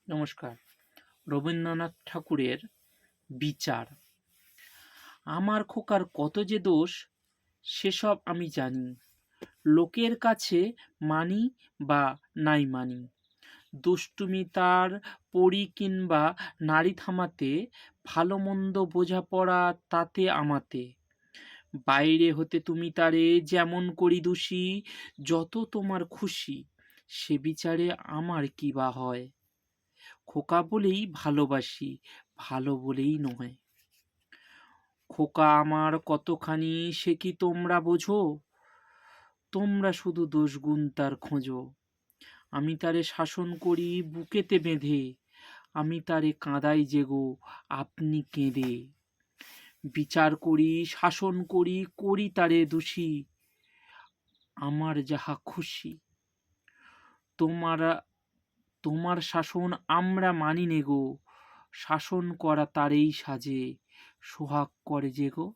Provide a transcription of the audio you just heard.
নমস্কার। রবীন্দ্রনাথ ঠাকুরের বিচার। আমার খোকার কত যে দোষ সেসব আমি জানি, লোকের কাছে মানি বা নাই মানি। দুষ্টুমি তার পড়ি কিংবা নাড়ি থামাতে, ভালো মন্দ বোঝাপড়া তাতে আমাতে। বাইরে হতে তুমি তারে যেমন করি দোষী, যত তোমার খুশি সে বিচারে আমার কি বা হয়। খোকা বলেই ভালোবাসি, ভালো বলেই নয়। খোকা আমার কতখানি সে কি তোমরা বোঝো? তোমরা শুধু দোষগুণ তার খোঁজো। আমি তারে শাসন করি বুকেতে বেঁধে, আমি তারে কাঁদাই যেগো আপনি কেঁদে। বিচার করি, শাসন করি, করি তারে দোষী, আমার যাহা খুশি। তোমার তোমার শাসন আমরা মানি নে গো, শাসন করা তারেই সাজে, সোহাগ করে যে গো।